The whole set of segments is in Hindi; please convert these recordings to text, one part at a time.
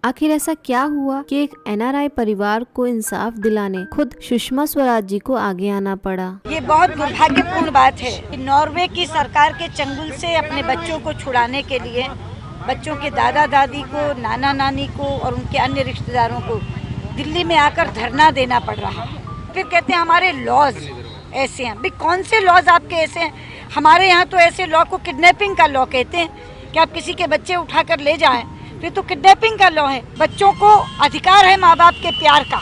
आखिर ऐसा क्या हुआ कि एक NRI परिवार को इंसाफ दिलाने खुद सुषमा स्वराज जी को आगे आना पड़ा। ये बहुत दुर्भाग्यपूर्ण बात है कि नॉर्वे की सरकार के चंगुल से अपने बच्चों को छुड़ाने के लिए बच्चों के दादा दादी को, नाना नानी को और उनके अन्य रिश्तेदारों को दिल्ली में आकर धरना देना पड़ रहा है। फिर कहते हैं हमारे लॉज ऐसे हैं। भाई कौन से लॉज आपके ऐसे हैं? हमारे यहाँ तो ऐसे लॉ को किडनैपिंग का लॉ कहते हैं कि आप किसी के बच्चे उठाकर ले जाएं, तो ये तो किडनैपिंग का लॉ है। बच्चों को अधिकार है माँ बाप के प्यार का।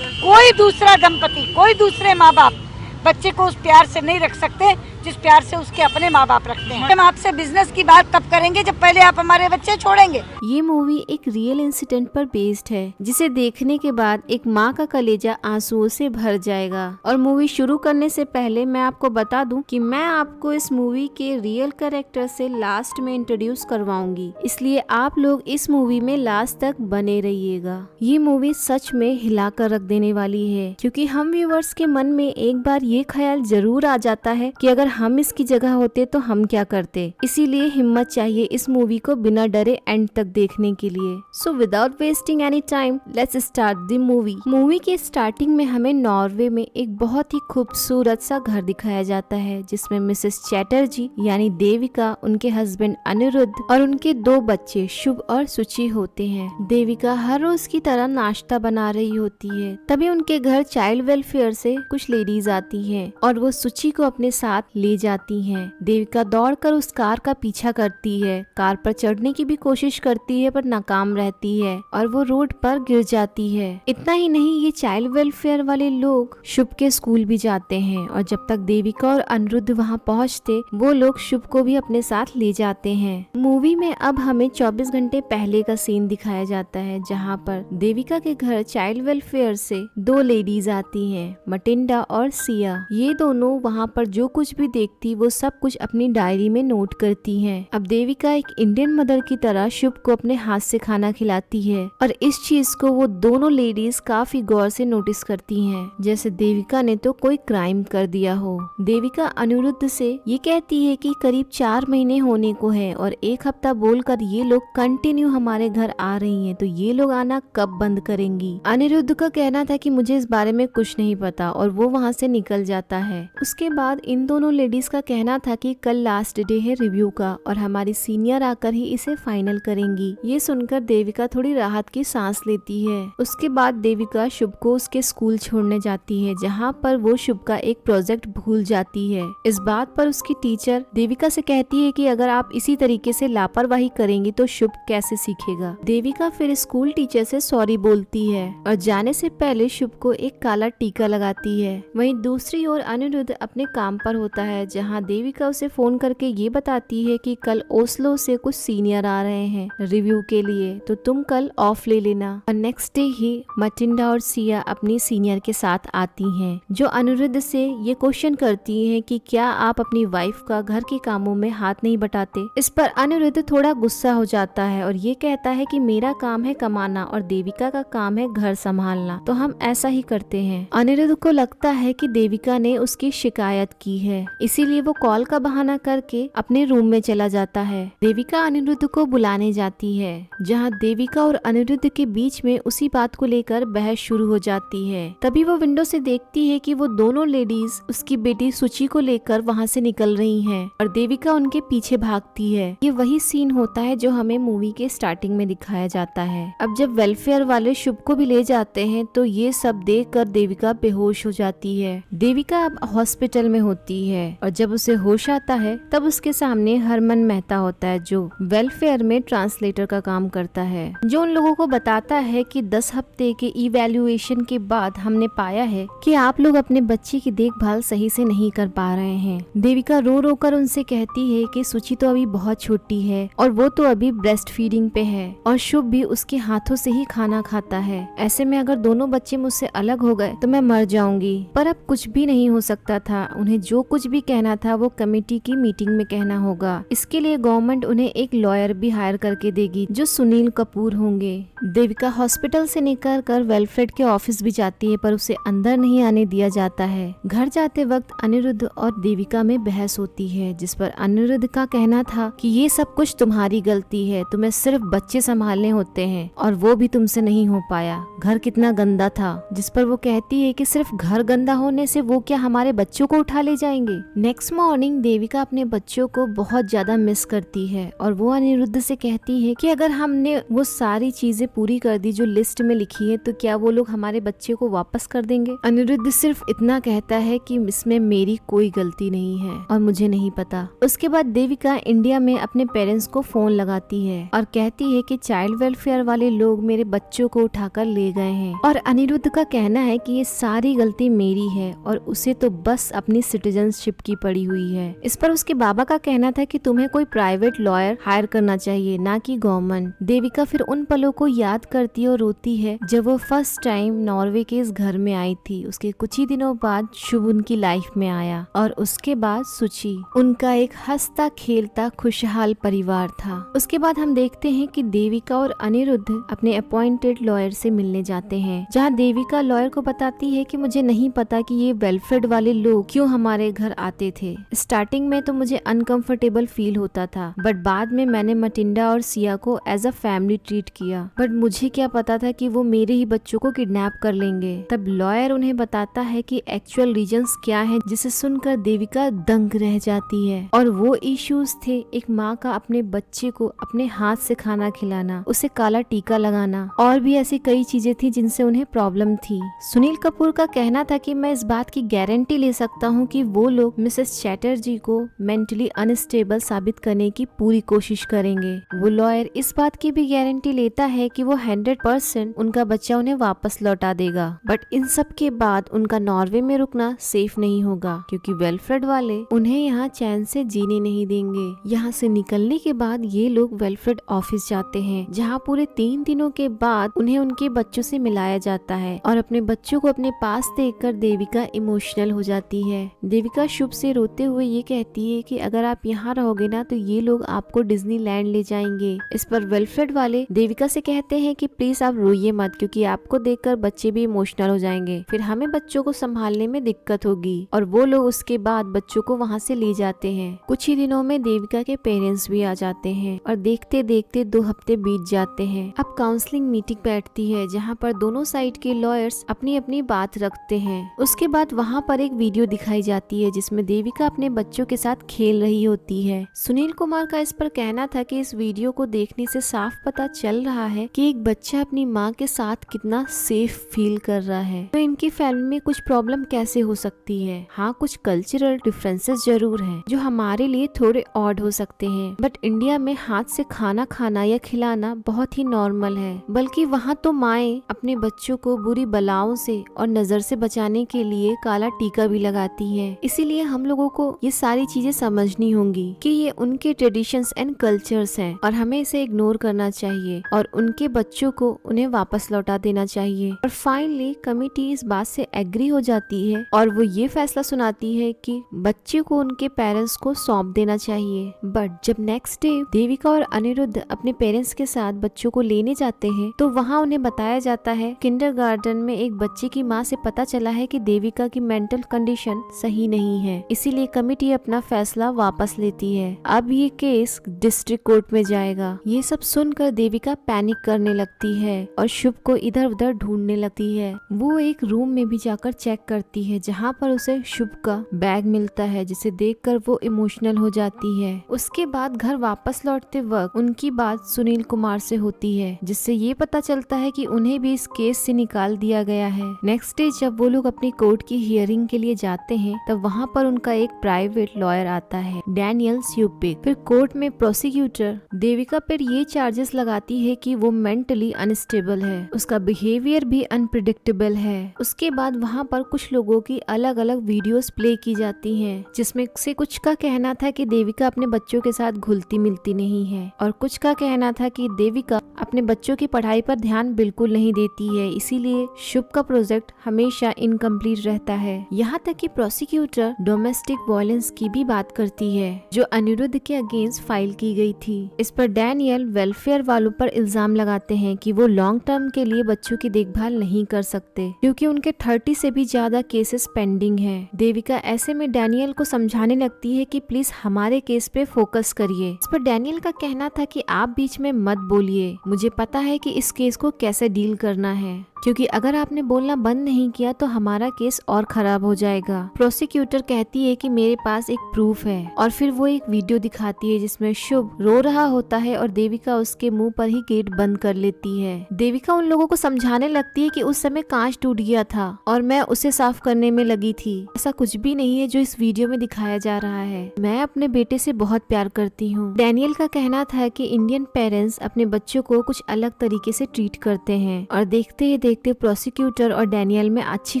कोई दूसरा दंपति, कोई दूसरे माँ बाप बच्चे को उस प्यार से नहीं रख सकते जिस प्यार से उसके अपने माँ बाप रखते हैं। हम आपसे बिजनेस की बात तब करेंगे जब पहले आप हमारे बच्चे छोड़ेंगे। ये मूवी एक रियल इंसिडेंट पर बेस्ड है, जिसे देखने के बाद एक माँ का कलेजा आंसुओं से भर जाएगा। और मूवी शुरू करने से पहले मैं आपको बता दूं कि मैं आपको इस मूवी के रियल कैरेक्टर से लास्ट में इंट्रोड्यूस करवाऊंगी, इसलिए आप लोग इस मूवी में लास्ट तक बने रहिएगा। ये मूवी सच में हिला कर रख देने वाली है, क्योंकि हम व्यूअर्स के मन में एक बार ये ख्याल जरूर आ जाता है कि अगर हम इसकी जगह होते तो हम क्या करते। इसीलिए हिम्मत चाहिए इस मूवी को बिना डरे एंड तक देखने के लिए। So without wasting any time, let's start the movie. Movie के स्टार्टिंग में हमें नॉर्वे में एक बहुत ही खूबसूरत सा घर दिखाया जाता है, जिसमें मिसेस चैटर्जी यानी देविका, उनके हस्बैंड अनिरुद्ध और उनके 2 बच्चे शुभ और सुचि होते हैं। देविका हर रोज की तरह नाश्ता बना रही होती है, तभी उनके घर चाइल्ड वेलफेयर से कुछ लेडीज आती हैं और वो सुचि को अपने साथ ले जाती हैं। देविका दौड़कर उस कार का पीछा करती है, कार पर चढ़ने की भी कोशिश करती है पर नाकाम रहती है और वो रोड पर गिर जाती है। इतना ही नहीं, ये चाइल्ड वेलफेयर वाले लोग शुभ के स्कूल भी जाते हैं और जब तक देविका और अनिरुद्ध वहाँ पहुँचते, वो लोग शुभ को भी अपने साथ ले जाते हैं। मूवी में अब हमें 24 घंटे पहले का सीन दिखाया जाता है, जहाँ पर देविका के घर चाइल्ड वेलफेयर से 2 लेडीज आती हैं, मटिंडा और सिया। ये दोनों वहाँ पर जो कुछ भी देखती वो सब कुछ अपनी डायरी में नोट करती हैं। अब देविका एक इंडियन मदर की तरह शुभ को अपने हाथ से खाना खिलाती है और इस चीज को वो दोनों लेडीज काफी गौर से नोटिस करती हैं, जैसे देविका ने तो कोई क्राइम कर दिया हो। देविका अनिरुद्ध से ये कहती है कि करीब 4 महीने होने को है और 1 हफ्ता बोलकर ये लोग कंटिन्यू हमारे घर आ रही हैं, तो ये लोग आना कब बंद करेंगी। अनिरुद्ध का कहना था कि मुझे इस बारे में कुछ नहीं पता और वो वहाँ से निकल जाता है। उसके बाद इन दोनों लेडीज का कहना था कि कल लास्ट डे है रिव्यू का और हमारी सीनियर आकर ही इसे फाइनल करेंगी। ये सुनकर देविका थोड़ी राहत की सांस लेती है। उसके बाद देविका शुभ को उसके स्कूल छोड़ने जाती है, जहाँ पर वो शुभ का एक प्रोजेक्ट भूल जाती है। इस बात पर उसकी टीचर देविका से कहती है कि अगर आप इसी तरीके से लापरवाही करेंगी तो शुभ कैसे सीखेगा। देविका फिर स्कूल टीचर से सॉरी बोलती है और जाने से पहले शुभ को एक काला टीका लगाती है। वहीं दूसरी ओर अनिरुद्ध अपने काम पर होता है, जहां देविका उसे फोन करके ये बताती है कि कल ओस्लो से कुछ सीनियर आ रहे हैं रिव्यू के लिए, तो तुम कल ऑफ ले लेना। और नेक्स्ट डे ही मटिंडा और सिया अपनी सीनियर के साथ आती हैं, जो अनिरुद्ध से ये क्वेश्चन करती हैं कि क्या आप अपनी वाइफ का घर के कामों में हाथ नहीं बटाते। इस पर अनिरुद्ध थोड़ा गुस्सा हो जाता है और ये कहता है कि मेरा काम है कमाना और देविका का काम है घर संभालना, तो हम ऐसा ही करते हैं। अनिरुद्ध को लगता है कि देविका ने उसकी शिकायत की है, इसीलिए वो कॉल का बहाना करके अपने रूम में चला जाता है। देविका अनिरुद्ध को बुलाने जाती है, जहां देविका और अनिरुद्ध के बीच में उसी बात को लेकर बहस शुरू हो जाती है। तभी वो विंडो से देखती है कि वो दोनों लेडीज उसकी बेटी सुचि को लेकर वहां से निकल रही हैं और देविका उनके पीछे भागती है। ये वही सीन होता है जो हमें मूवी के स्टार्टिंग में दिखाया जाता है। अब जब वेलफेयर वाले शुभ को भी ले जाते हैं तो ये सब देख कर देविका बेहोश हो जाती है। देविका अब हॉस्पिटल में होती है और जब उसे होश आता है तब उसके सामने हरमन मेहता होता है, जो वेलफेयर में ट्रांसलेटर का काम करता है, जो उन लोगों को बताता है कि 10 हफ्ते के इवैल्यूएशन के बाद हमने पाया है कि आप लोग अपने बच्चे की देखभाल सही से नहीं कर पा रहे हैं। देविका रो रो कर उनसे कहती है कि सुचि तो अभी बहुत छोटी है और वो तो अभी ब्रेस्ट फीडिंग पे है और शुभ भी उसके हाथों से ही खाना खाता है। ऐसे में अगर दोनों बच्चे मुझसे अलग हो गए तो मैं मर जाऊंगी। पर अब कुछ भी नहीं हो सकता था, उन्हें जो कुछ भी भी कहना था वो कमेटी की मीटिंग में कहना होगा। इसके लिए गवर्नमेंट उन्हें एक लॉयर भी हायर करके देगी जो सुनील कपूर होंगे। देविका हॉस्पिटल से निकल कर वेलफ्रेड के ऑफिस भी जाती है पर उसे अंदर नहीं आने दिया जाता है। घर जाते वक्त अनिरुद्ध और देविका में बहस होती है जिस पर अनिरुद्ध का कहना था कि ये सब कुछ तुम्हारी गलती है, तुम्हें सिर्फ बच्चे संभालने होते हैं और वो भी तुमसे नहीं हो पाया। घर कितना गंदा था। जिस पर वो कहती है कि सिर्फ घर गंदा होने से वो क्या हमारे बच्चों को उठा ले जाएंगे। नेक्स्ट मॉर्निंग देविका अपने बच्चों को बहुत ज्यादा मिस करती है और वो अनिरुद्ध से कहती है कि अगर हमने वो सारी चीजें पूरी कर दी जो लिस्ट में लिखी है तो क्या वो लोग हमारे बच्चे को वापस कर देंगे। अनिरुद्ध सिर्फ इतना कहता है कि इसमें मेरी कोई गलती नहीं है और मुझे नहीं पता। उसके बाद देविका इंडिया में अपने पेरेंट्स को फोन लगाती है और कहती है कि चाइल्ड वेलफेयर वाले लोग मेरे बच्चों को उठाकर ले गए हैं और अनिरुद्ध का कहना है कि ये सारी गलती मेरी है और उसे तो बस अपनी सिटीजनशिप की पड़ी हुई है। इस पर उसके बाबा का कहना था कि तुम्हें कोई प्राइवेट लॉयर हायर करना चाहिए ना कि गवर्नमेंट। देविका फिर उन पलों को याद करती और रोती है जब वो फर्स्ट टाइम नॉर्वे के इस घर में आई थी। उसके कुछ ही दिनों बाद शुभ उनकी लाइफ में आया और उसके बाद सुची। उनका एक हंसता खेलता खुशहाल परिवार था। उसके बाद हम देखते हैं कि देविका और अनिरुद्ध अपने अपॉइंटेड लॉयर से मिलने जाते हैं, जहाँ देविका लॉयर को बताती है कि मुझे नहीं पता कि ये वेलफ्रेड वाले लोग क्यों हमारे घर आते थे। स्टार्टिंग में तो मुझे अनकंफर्टेबल फील होता था बट बाद में मैंने मटिंडा और सिया को एज अ फैमिली ट्रीट किया, बट मुझे क्या पता था कि वो मेरे ही बच्चों को किडनैप कर लेंगे। तब लॉयर उन्हें बताता है कि एक्चुअल रीजंस क्या है, जिसे सुनकर देविका दंग रह जाती है। और वो इश्यूज थे एक माँ का अपने बच्चे को अपने हाथ से खाना खिलाना, उसे काला टीका लगाना और भी ऐसी कई चीजें थी जिनसे उन्हें प्रॉब्लम थी। सुनील कपूर का कहना था कि मैं इस बात की गारंटी ले सकता हूँ कि वो लोग मिसेस चैटर्जी को मेंटली अनस्टेबल साबित करने की पूरी कोशिश करेंगे। वो लॉयर इस बात की भी गारंटी लेता है कि वो 100% उनका बच्चा उन्हें वापस लौटा देगा। बट इन सब के बाद उनका नॉर्वे में रुकना सेफ नहीं होगा क्योंकि वेलफ्रेड वाले उन्हें यहाँ चैन से जीने नहीं देंगे। यहाँ से निकलने के बाद ये लोग वेलफ्रेड ऑफिस जाते हैं, जहाँ पूरे 3 दिनों के बाद उन्हें उनके बच्चों से मिलाया जाता है और अपने बच्चों को अपने पास देखकर देविका इमोशनल हो जाती है। देविका शुभ से रोते हुए ये कहती है कि अगर आप यहाँ रहोगे ना तो ये लोग आपको डिज्नीलैंड ले जाएंगे। इस पर वेलफ्रेड वाले देविका से कहते हैं कि प्लीज आप रोइए मत क्योंकि आपको देखकर बच्चे भी इमोशनल हो जाएंगे, फिर हमें बच्चों को संभालने में दिक्कत होगी। और वो लोग उसके बाद बच्चों को वहाँ से ले जाते हैं। कुछ ही दिनों में देविका के पेरेंट्स भी आ जाते हैं और देखते देखते 2 हफ्ते बीत जाते हैं। अब काउंसलिंग मीटिंग बैठती है जहाँ पर दोनों साइड के लॉयर्स अपनी अपनी बात रखते हैं। उसके बाद वहाँ पर एक वीडियो दिखाई जाती है जिसमें देविका अपने बच्चों के साथ खेल रही होती है। सुनील कुमार का इस पर कहना था कि इस वीडियो को देखने से साफ पता चल रहा है कि एक बच्चा अपनी माँ के साथ कितना सेफ फील कर रहा है, तो इनकी फैमिली में कुछ प्रॉब्लम कैसे हो सकती है। हाँ, कुछ कल्चरल डिफरेंसेस जरूर हैं जो हमारे लिए थोड़े ऑड हो सकते हैं, बट इंडिया में हाथ से खाना खाना या खिलाना बहुत ही नॉर्मल है। बल्कि वहाँ तो माएं अपने बच्चों को बुरी बलाओं से और नजर से बचाने के लिए काला टीका भी लगाती है। इसीलिए हम लोगों को ये सारी चीजें समझनी होंगी कि ये उनके ट्रेडिशंस एंड कल्चर्स हैं और हमें इसे इग्नोर करना चाहिए और उनके बच्चों को उन्हें वापस लौटा देना चाहिए। और फाइनली कमिटी इस बात से एग्री हो जाती है और वो ये फैसला सुनाती है कि बच्चे को उनके पेरेंट्स को सौंप देना चाहिए। बट जब नेक्स्ट डे देविका और अनिरुद्ध अपने पेरेंट्स के साथ बच्चों को लेने जाते हैं तो वहाँ उन्हें बताया जाता है किंडरगार्टन में एक बच्चे की माँ से पता चला है कि देविका की मेंटल कंडीशन सही नहीं है, इसीलिए कमिटी अपना फैसला वापस लेती है। अब ये केस डिस्ट्रिक्ट कोर्ट में जाएगा। ये सब सुनकर देविका पैनिक करने लगती है और शुभ को इधर उधर ढूंढने लगती है। वो एक रूम में भी जाकर चेक करती है जहाँ पर उसे शुभ का बैग मिलता है, जिसे देखकर वो इमोशनल हो जाती है। उसके बाद घर वापस लौटते वक्त उनकी बात सुनील कुमार से होती है, जिससे ये पता चलता है कि उन्हें भी इस केस से निकाल दिया गया है। नेक्स्ट डे जब वो लोग अपनी कोर्ट की हियरिंग के लिए जाते हैं तब वहाँ पर उनका एक प्राइवेट लॉयर आता है, डैनियल स्यूपिक। फिर कोर्ट में प्रोसिक्यूटर देविका पर ये चार्जेस लगाती है कि वो मेंटली अनस्टेबल है, उसका बिहेवियर भी अनप्रिडिक्टेबल है। उसके बाद वहाँ पर कुछ लोगों की अलग अलग वीडियोस प्ले की जाती हैं, जिसमें से कुछ का कहना था कि देविका अपने बच्चों के साथ घुलती मिलती नहीं है और कुछ का कहना था कि देविका अपने बच्चों की पढ़ाई पर ध्यान बिल्कुल नहीं देती है, इसीलिए शुभ का प्रोजेक्ट हमेशा इनकम्प्लीट रहता है। यहाँ तक कि प्रोसिक्यूटर डोमेस्टिक वायलेंस की भी बात करती है जो अनिरुद्ध के अगेंस्ट फाइल की गई थी। इस पर डैनियल वेलफेयर वालों पर इल्जाम लगाते हैं कि वो लॉन्ग टर्म के लिए बच्चों की देखभाल नहीं कर सकते क्योंकि उनके 30 से भी ज्यादा केसेस पेंडिंग हैं। देविका ऐसे में डैनियल को समझाने लगती है कि प्लीज हमारे केस पे फोकस करिए। इस पर डैनियल का कहना था कि आप बीच में मत बोलिए, मुझे पता है कि इस केस को कैसे डील करना है, क्योंकि अगर आपने बोलना बंद नहीं किया तो हमारा केस और खराब हो जाएगा। प्रोसिक्यूटर कहती है कि मेरे पास एक प्रूफ है और फिर वो एक वीडियो दिखाती है जिसमें शुभ रो रहा होता है और देविका उसके मुंह पर ही गेट बंद कर लेती है। देविका उन लोगों को समझाने लगती है कि उस समय कांच टूट गया था और मैं उसे साफ करने में लगी थी, ऐसा कुछ भी नहीं है जो इस वीडियो में दिखाया जा रहा है, मैं अपने बेटे से बहुत प्यार करती हूँ। डैनियल का कहना था कि इंडियन पेरेंट्स अपने बच्चों को कुछ अलग तरीके से ट्रीट करते हैं और देखते देखते प्रोसिक्यूटर और डैनियल में अच्छी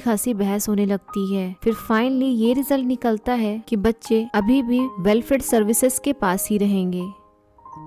खासी बहस होने लगती है। फिर फाइनली ये रिजल्ट निकलता है कि बच्चे अभी भी वेलफेयर सर्विसेज के पास ही रहेंगे।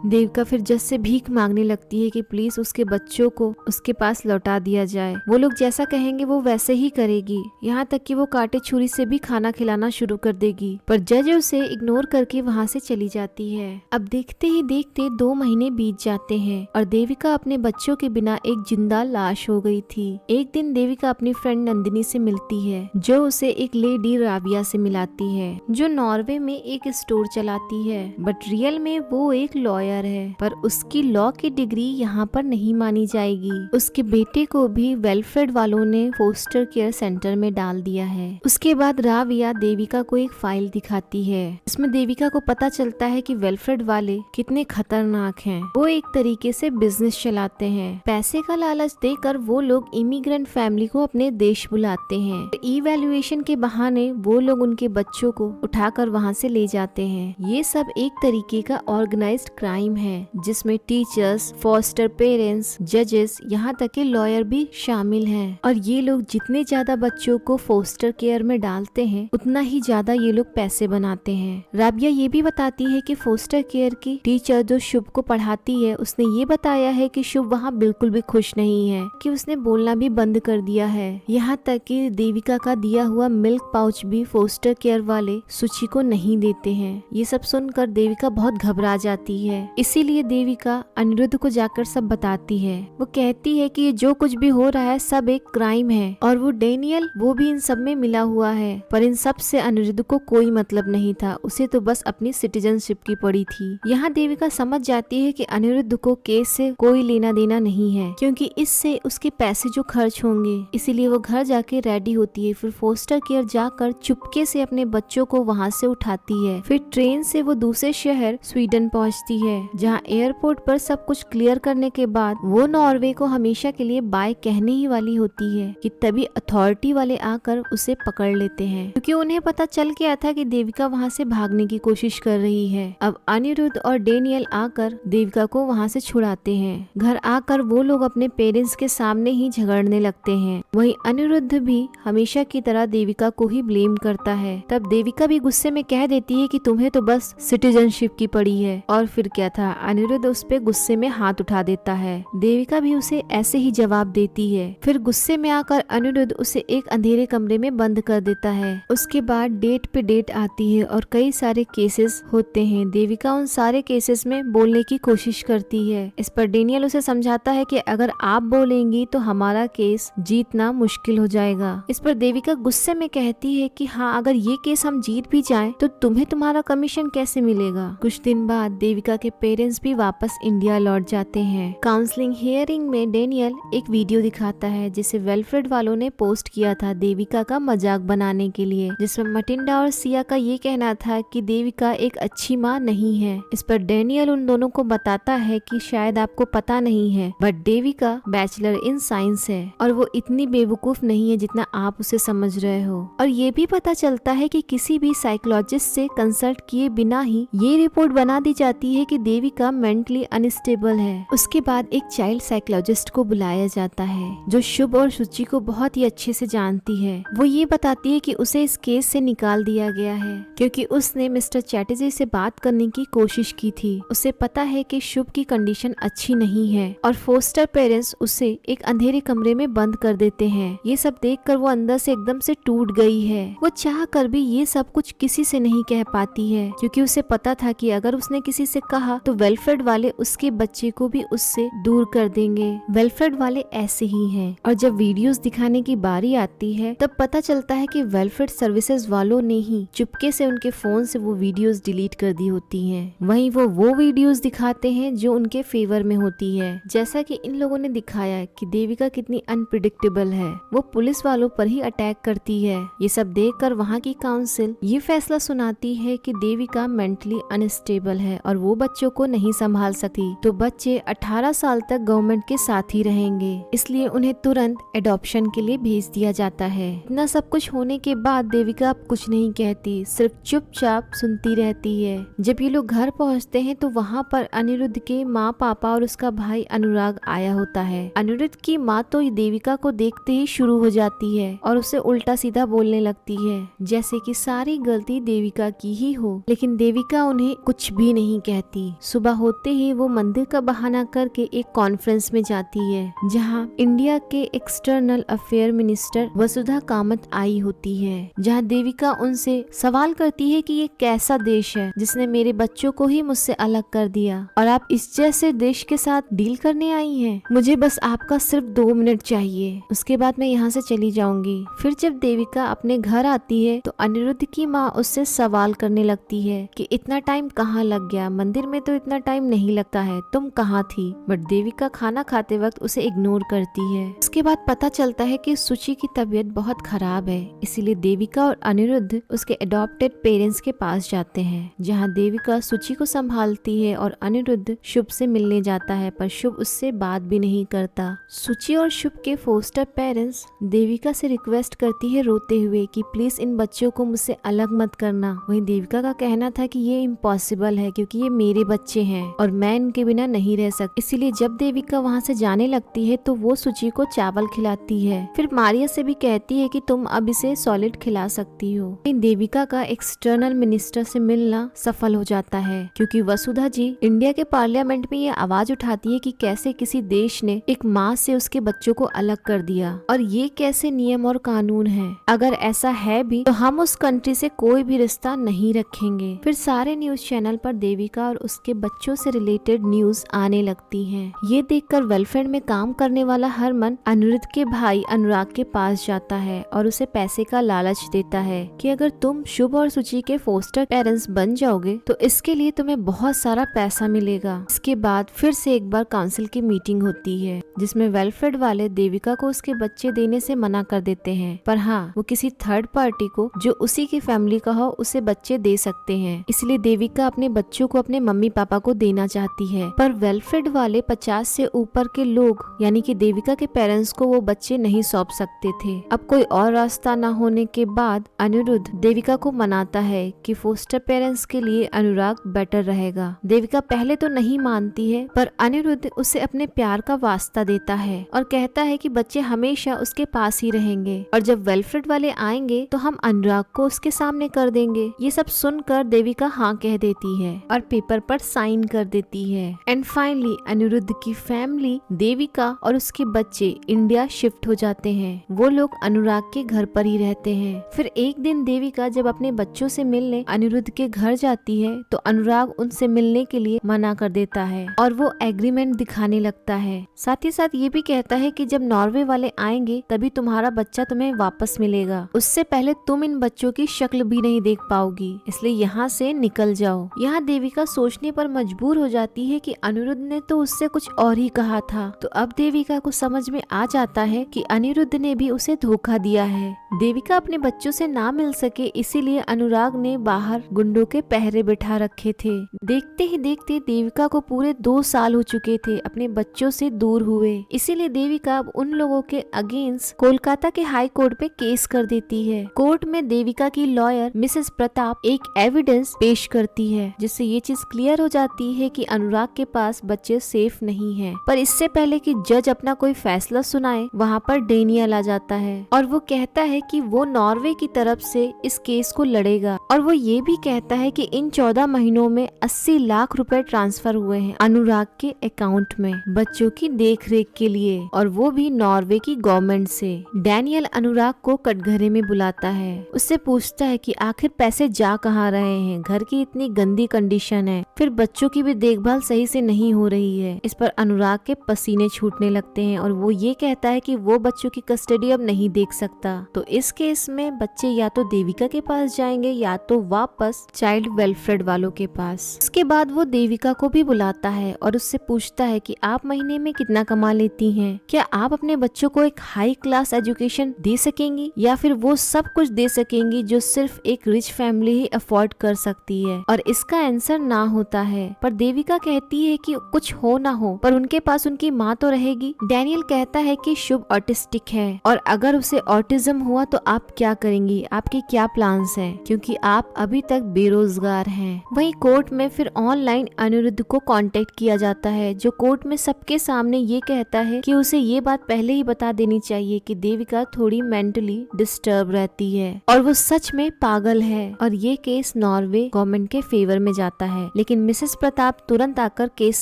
देविका फिर जज से भीख मांगने लगती है कि प्लीज उसके बच्चों को उसके पास लौटा दिया जाए, वो लोग जैसा कहेंगे वो वैसे ही करेगी, यहाँ तक कि वो कांटे छुरी से भी खाना खिलाना शुरू कर देगी। पर जज उसे इग्नोर करके वहाँ से चली जाती है। अब देखते ही देखते 2 महीने बीत जाते हैं और देविका अपने बच्चों के बिना एक जिंदा लाश हो गई थी। एक दिन देविका अपनी फ्रेंड नंदिनी से मिलती है जो उसे एक लेडी राबिया से मिलाती है जो नॉर्वे में एक स्टोर चलाती है, बट रियल में वो एक लॉयर है, पर उसकी लॉ की डिग्री यहाँ पर नहीं मानी जाएगी। उसके बेटे को भी वेलफेयर वालों ने फोस्टर केयर सेंटर में डाल दिया है। उसके बाद राविया देविका को एक फाइल दिखाती है। इसमें देविका को पता चलता है कि वेलफेयर वाले कितने खतरनाक हैं। वो एक तरीके से बिजनेस चलाते हैं। पैसे का लालच देकर वो लोग इमिग्रेंट फैमिली को अपने देश बुलाते हैं। इवैल्यूएशन के बहाने वो लोग उनके बच्चों को उठाकर वहाँ से ले जाते हैं। ये सब एक तरीके का ऑर्गेनाइज्ड क्राइम है जिसमें टीचर्स, फॉस्टर पेरेंट्स, जजेस, यहाँ तक कि लॉयर भी शामिल हैं। और ये लोग जितने ज्यादा बच्चों को फोस्टर केयर में डालते हैं उतना ही ज्यादा ये लोग पैसे बनाते हैं। राबिया ये भी बताती है कि फोस्टर केयर की टीचर जो शुभ को पढ़ाती है उसने ये बताया है कि शुभ वहाँ बिल्कुल भी खुश नहीं है, कि उसने बोलना भी बंद कर दिया है। यहाँ तक कि देविका का दिया हुआ मिल्क पाउच भी फोस्टर केयर वाले सुची को नहीं देते हैं। ये सब सुनकर देविका बहुत घबरा जाती है। इसीलिए देविका अनिरुद्ध को जाकर सब बताती है। वो कहती है कि जो कुछ भी हो रहा है सब एक क्राइम है और वो डैनियल वो भी इन सब में मिला हुआ है, पर इन सब से अनिरुद्ध को कोई मतलब नहीं था, उसे तो बस अपनी सिटीजनशिप की पड़ी थी। यहाँ देविका समझ जाती है कि अनिरुद्ध को केस से कोई लेना देना नहीं है क्योंकि इससे उसके पैसे जो खर्च होंगे, इसीलिए वो घर जाके रेडी होती है। फिर फोस्टर केयर जाकर चुपके से अपने बच्चों को वहाँ से उठाती है। फिर ट्रेन से वो दूसरे शहर स्वीडन पहुँचती है जहाँ एयरपोर्ट पर सब कुछ क्लियर करने के बाद वो नॉर्वे को हमेशा के लिए बाय कहने ही वाली होती है कि तभी अथॉरिटी वाले आकर उसे पकड़ लेते हैं क्योंकि उन्हें पता चल गया था कि देविका वहाँ से भागने की कोशिश कर रही है। अब अनिरुद्ध और डैनियल आकर देविका को वहाँ से छुड़ाते हैं। घर आकर वो लोग अपने पेरेंट्स के सामने ही झगड़ने लगते हैं। वहीं अनिरुद्ध भी हमेशा की तरह देविका को ही ब्लेम करता है। तब देविका भी गुस्से में कह देती है कि तुम्हें तो बस सिटीजनशिप की पड़ी है। और फिर क्या था, अनिरुद्ध उस पे गुस्से में हाथ उठा देता है। देविका भी उसे ऐसे ही जवाब देती है। फिर गुस्से में आकर अनिरुद्ध उसे एक अंधेरे कमरे में बंद कर देता है। उसके बाद डेट पे डेट आती है और कई सारे केसेस होते हैं। देविका उन सारे केसेस में बोलने की कोशिश करती है। इस पर डैनियल उसे समझाता है कि अगर आप बोलेंगी तो हमारा केस जीतना मुश्किल हो जाएगा। इस पर देविका गुस्से में कहती है कि हाँ, अगर ये केस हम जीत भी जाएं तो तुम्हें तुम्हारा कमीशन कैसे मिलेगा। कुछ दिन बाद देविका के पेरेंट्स भी वापस इंडिया लौट जाते हैं। काउंसलिंग हियरिंग में डैनियल एक वीडियो दिखाता है जिसे वेलफेयर वालों ने पोस्ट किया था देविका का मजाक बनाने के लिए, जिसमें मटिंडा और सिया का ये कहना था कि देविका एक अच्छी माँ नहीं है। इस पर डैनियल उन दोनों को बताता है कि शायद आपको पता नहीं है, but Devika bachelor in science है और वो इतनी बेवकूफ नहीं है जितना आप उसे समझ रहे हो। और ये भी पता चलता है कि किसी भी साइकोलॉजिस्ट से कंसल्ट किए बिना ही ये रिपोर्ट बना दी जाती है कि देविका मेंटली अनस्टेबल है। उसके बाद एक चाइल्ड साइकोलॉजिस्ट को बुलाया जाता है जो शुभ और सुचि को बहुत ही अच्छे से जानती है। वो ये बताती है कि उसे इस केस से निकाल दिया गया है क्योंकि उसने मिस्टर चैटर्जी से बात करने की कोशिश की थी। उसे पता है कि शुभ की कंडीशन अच्छी नहीं है और फोस्टर पेरेंट्स उसे एक अंधेरे कमरे में बंद कर देते हैं। ये सब देखकर वो अंदर से एकदम से टूट गई है। वो चाह कर भी ये सब कुछ किसी से नहीं कह पाती है क्योंकि उसे पता था कि अगर उसने किसी से कहा तो वेलफेड वाले उसके बच्चे को भी उससे दूर कर देंगे। वेलफेड वाले ऐसे ही हैं। और जब वीडियोस दिखाने की बारी आती है तब पता चलता है कि वेलफेड सर्विसेज वालों ने ही चुपके से उनके फोन से वो वीडियोस डिलीट कर दी होती हैं। वहीं वो वीडियोस दिखाते हैं जो उनके फेवर में होती है। जैसा कि इन लोगों ने दिखाया कि देविका कितनी अनप्रिडिक्टेबल है, वो पुलिस वालों पर ही अटैक करती है। ये सब देखकर वहाँ की काउंसिल ये फैसला सुनाती है कि देविका मेंटली अनस्टेबल है और वो बच्चों को नहीं संभाल सकती, तो बच्चे 18 साल तक गवर्नमेंट के साथ ही रहेंगे, इसलिए उन्हें तुरंत एडॉप्शन के लिए भेज दिया जाता है। इतना सब कुछ होने के बाद देविका अब कुछ नहीं कहती, सिर्फ चुपचाप सुनती रहती है। जब ये लोग घर पहुँचते हैं तो वहाँ पर अनिरुद्ध के माँ पापा और उसका भाई अनुराग आया होता है। अनिरुद्ध की माँ तो देविका को देखते ही शुरू हो जाती है और उसे उल्टा सीधा बोलने लगती है जैसे कि सारी गलती देविका की ही हो, लेकिन देविका उन्हें कुछ भी नहीं कहती। सुबह होते ही वो मंदिर का बहाना करके एक कॉन्फ्रेंस में जाती है जहाँ इंडिया के एक्सटर्नल अफेयर मिनिस्टर वसुधा कामत आई होती है, जहाँ देविका उनसे सवाल करती है कि ये कैसा देश है जिसने मेरे बच्चों को ही मुझसे अलग कर दिया और आप इस जैसे देश के साथ डील करने आई हैं। मुझे बस आपका सिर्फ 2 मिनट चाहिए, उसके बाद मैं यहाँ से चली जाऊंगी। फिर जब देविका अपने घर आती है तो अनिरुद्ध की माँ उससे सवाल करने लगती है कि इतना टाइम कहाँ लग गया, मंदिर में तो इतना टाइम नहीं लगता है, तुम कहाँ थी। बट देविका खाना खाते वक्त उसे इग्नोर करती है। उसके बाद पता चलता है कि सुचि की तबीयत बहुत खराब है, इसीलिए देविका और अनिरुद्ध उसके अडॉप्टेड पेरेंट्स के पास जाते हैं, जहाँ देविका सुचि को संभालती है और अनिरुद्ध शुभ से मिलने जाता है, पर शुभ उससे बात भी नहीं करता। सुचि और शुभ के फोस्टर पेरेंट्स देविका से रिक्वेस्ट करती है रोते हुए कि प्लीज इन बच्चों को मुझसे अलग मत करना। वहीं देविका का कहना था कि ये इम्पॉसिबल है क्योंकि ये मेरे बच्चे हैं और मैं इनके बिना नहीं रह सकती। इसीलिए जब देविका वहाँ से जाने लगती है तो वो सुचि को चावल खिलाती है। फिर मारिया से भी कहती है कि तुम अब इसे सॉलिड खिला सकती हो। देविका का एक्सटर्नल मिनिस्टर से मिलना सफल हो जाता है क्योंकि वसुधा जी इंडिया के पार्लियामेंट में ये आवाज उठाती है कि कैसे किसी देश ने एक माँ से उसके बच्चों को अलग कर दिया और ये कैसे नियम और कानून है। अगर ऐसा है भी तो हम उस कंट्री से कोई भी रिश्ता नहीं रखेंगे। फिर सारे न्यूज चैनल पर देविका और उसके बच्चों से रिलेटेड न्यूज आने लगती हैं। ये देखकर वेलफेयर में काम करने वाला हरमन अनिरुद्ध के भाई अनुराग के पास जाता है और उसे पैसे का लालच देता है कि अगर तुम शुभ और सुचि के फोस्टर पेरेंट्स बन जाओगे तो इसके लिए तुम्हें बहुत सारा पैसा मिलेगा। इसके बाद फिर से एक बार काउंसिल की मीटिंग होती है जिसमें वेलफेयर वाले देविका को उसके बच्चे देने से मना कर देते हैं, पर हाँ वो किसी थर्ड पार्टी को जो उसी की फैमिली का हो उसे बच्चे दे सकते हैं। इसलिए देविका अपने बच्चों को अपने मम्मी पापा को देना चाहती है, पर वेलफेयर वाले 50 से ऊपर के लोग यानी कि देविका के पेरेंट्स को वो बच्चे नहीं सौंप सकते थे। अब कोई और रास्ता न होने के बाद अनिरुद्ध देविका को मनाता है कि फोस्टर पेरेंट्स के लिए अनुराग बेटर रहेगा। देविका पहले तो नहीं मानती है, पर अनिरुद्ध उसे अपने प्यार का वास्ता देता है और कहता है कि बच्चे हमेशा उसके पास ही रहेंगे और जब वेलफेयर वाले आएंगे तो हम अनुराग को उसके सामने कर देंगे। ये सब सुनकर देविका हाँ कह देती है और पेपर पर साइन कर देती है। एंड फाइनली अनिरुद्ध की फैमिली देविका और उसके बच्चे इंडिया शिफ्ट हो जाते हैं। वो लोग अनुराग के घर पर ही रहते हैं। फिर एक दिन देविका जब अपने बच्चों से मिलने अनिरुद्ध के घर जाती है तो अनुराग उनसे मिलने के लिए मना कर देता है और वो एग्रीमेंट दिखाने लगता है। साथ ही साथ ये भी कहता है कि जब नॉर्वे वाले आएंगे तभी तुम्हारा बच्चा तुम्हें वापस मिलेगा, उससे पहले तुम इन बच्चों की शक्ल भी नहीं देख पाओगी, इसलिए यहाँ से निकल जाओ। यहाँ देविका सोचने पर मजबूर हो जाती है कि अनिरुद्ध ने तो उससे कुछ और ही कहा था। तो अब देविका को समझ में आ जाता है कि अनिरुद्ध ने भी उसे धोखा दिया है। देविका अपने बच्चों से ना मिल सके, इसीलिए अनुराग ने बाहर गुंडों के पहरे बिठा रखे थे। देखते ही देखते देविका को पूरे 2 साल हो चुके थे अपने बच्चों से दूर हुए, इसीलिए देविका अब उन लोगों के अगेंस्ट कोलकाता के हाई कोर्ट पे केस कर देती है। कोर्ट में देविका की लॉयर मिसेस प्रताप एक एविडेंस पेश करती है, जिससे ये चीज क्लियर हो जाती है कि अनुराग के पास बच्चे सेफ नहीं हैं। पर इससे पहले कि जज अपना कोई फैसला सुनाए, वहाँ पर डेनियल आ जाता है और वो कहता है कि वो नॉर्वे की तरफ से इस केस को लड़ेगा, और वो ये भी कहता है कि इन 14 महीनों में 80 लाख रुपए ट्रांसफर हुए हैं अनुराग के अकाउंट में बच्चों की देखरेख के लिए, और वो भी नॉर्वे की गवर्नमेंट से। डेनियल अनुराग को कटघरे में बुलाता है, उससे पूछता है कि आखिर पैसे जा कहाँ रहे हैं, घर की इतनी गंदी कंडीशन है, फिर बच्चों की भी देखभाल सही से नहीं हो रही है। इस पर अनुराग के पसीने छूटने लगते हैं और वो ये कहता है कि वो बच्चों की कस्टडी अब नहीं देख सकता। तो इस केस में बच्चे या तो देविका के पास जाएंगे या तो वापस चाइल्ड वेलफेयर वालों के पास। इसके बाद वो देविका को भी बुलाता है और उससे पूछता है कि आप महीने में कितना कमा लेती हैं, क्या आप अपने बच्चों को एक हाई क्लास एजुकेशन दे सकेंगी या फिर वो सब कुछ दे सकेंगी जो सिर्फ एक रिच फैमिली ही अफोर्ड कर सकती है। और इसका आंसर ना होता है, पर देविका कहती है कि कुछ हो ना हो पर उनके पास उनकी माँ तो रहेगी। डेनियल कहता है कि शुभ ऑटिस्टिक है और अगर उसे ऑटिज्म हुआ तो आप क्या करेंगी, आपके क्या प्लान्स हैं, क्योंकि आप अभी तक बेरोजगार हैं। वहीं कोर्ट में फिर ऑनलाइन अनिरुद्ध को कांटेक्ट किया जाता है, जो कोर्ट में सबके सामने ये कहता है कि उसे ये बात पहले ही बता देनी चाहिए कि देविका थोड़ी मेंटली डिस्टर्ब रहती है और वो सच में पागल है, और ये केस नॉर्वे गवर्नमेंट के फेवर में जाता है। लेकिन मिसेस प्रताप तुरंत आकर केस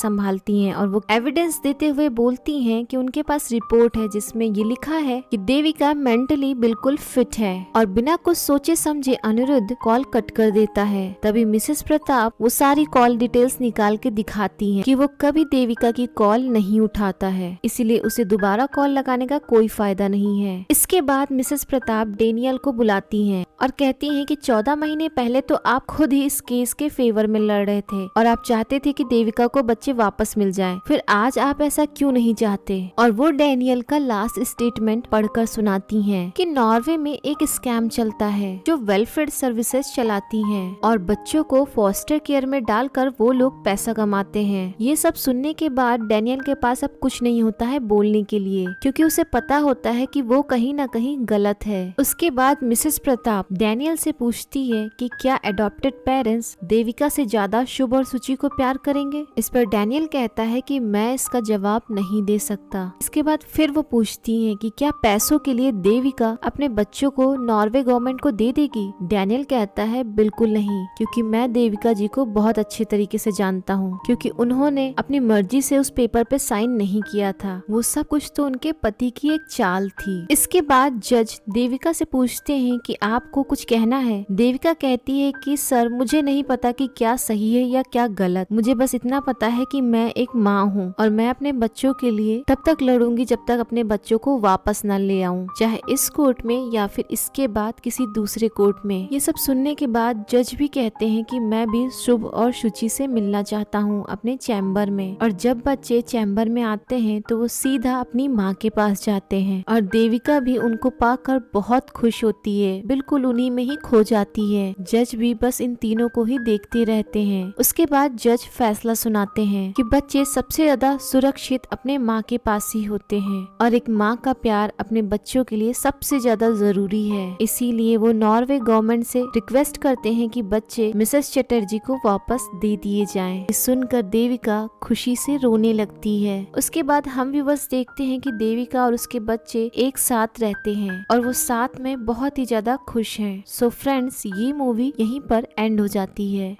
संभालती हैं और वो एविडेंस देते हुए बोलती हैं कि उनके पास रिपोर्ट है जिसमें ये लिखा है कि देविका मेंटली बिल्कुल फिट है, और बिना कुछ सोचे समझे अनिरुद्ध कॉल कट कर देता है। तभी मिसेस प्रताप वो सारी कॉल डिटेल्स निकाल के दिखाती हैं कि वो कभी देविका की कॉल नहीं उठाता है, इसीलिए उसे दोबारा कॉल लगाने का कोई फायदा नहीं है। इसके बाद मिसेस प्रताप डेनियल को बुलाती हैं और कहती हैं कि 14 महीने पहले तो आप खुद ही इस केस के फेवर में लड़ रहे थे और आप चाहते थे कि देविका को बच्चे वापस मिल जाएं, फिर आज आप ऐसा क्यों नहीं चाहते। और वो डेनियल का लास्ट स्टेटमेंट पढ़कर सुनाती हैं कि नॉर्वे में एक स्कैम चलता है जो वेलफेयर सर्विसेज चलाती हैं और बच्चों को फॉस्टर केयर में डालकर वो लोग पैसा कमाते हैं। ये सब सुनने के बाद डेनियल के पास अब कुछ नहीं होता है बोलने के लिए, क्योंकि उसे पता होता है कि वो कहीं ना कहीं गलत है। उसके बाद मिसेस प्रताप डेनियल से पूछती है कि क्या एडॉप्टेड पेरेंट्स देविका से ज्यादा शुभ और सुचि को प्यार करेंगे। इस पर डेनियल कहता है कि मैं इसका जवाब नहीं दे सकता। इसके बाद फिर वो पूछती हैं कि क्या पैसों के लिए देविका अपने बच्चों को नॉर्वे गवर्नमेंट को दे देगी। डेनियल कहता है बिल्कुल नहीं, क्योंकि मैं देविका जी को बहुत अच्छे तरीके से जानता हूँ, क्योंकि उन्होंने अपनी मर्जी से उस पेपर पे साइन नहीं किया था, वो सब कुछ तो उनके पति की एक चाल थी। इसके बाद जज देविका से पूछते हैं कि आपको कुछ कहना है। देविका कहती है कि सर मुझे नहीं पता कि क्या सही है या क्या गलत, मुझे बस इतना पता है कि मैं एक माँ हूँ और मैं अपने बच्चों के लिए तब तक लड़ूंगी जब तक अपने बच्चों को वापस न ले आऊं, चाहे इस कोर्ट में या फिर इसके बाद किसी दूसरे कोर्ट में। ये सब सुनने के बाद जज भी कहते हैं कि मैं भी शुभ और शुचि से मिलना चाहता हूँ अपने चैम्बर में। और जब बच्चे चैम्बर में आते हैं तो वो सीधा अपनी माँ के पास जाते हैं और देविका भी उनको पाकर बहुत खुश होती है, बिल्कुल उन्हीं में ही खो जाती है। जज भी बस इन तीनों को ही देखते रहते हैं। उसके बाद जज फैसला सुनाते हैं कि बच्चे सबसे ज्यादा सुरक्षित अपने माँ के पास ही होते हैं और एक माँ का प्यार अपने बच्चों के लिए सबसे ज्यादा जरूरी है। इसीलिए वो नॉर्वे गवर्नमेंट से रिक्वेस्ट करते हैं कि बच्चे मिसेस चटर्जी को वापस दे दिए जाएं। सुनकर देविका खुशी से रोने लगती है। उसके बाद हम भी बस देखते हैं कि देविका और उसके बच्चे एक साथ रहते हैं और वो साथ में बहुत ही ज्यादा खुश हैं। सो फ्रेंड्स, ये मूवी यहीं पर एंड हो जाती है।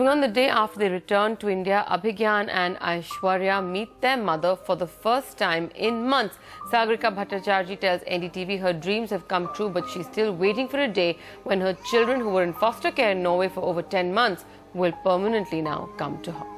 On the day after they return to India, Abhigyan and Aishwarya meet their mother for the first time in months. Sagarika Bhattacharjee tells NDTV her dreams have come true, but she's still waiting for a day when her children, who were in foster care in Norway for over 10 months, will permanently now come to her.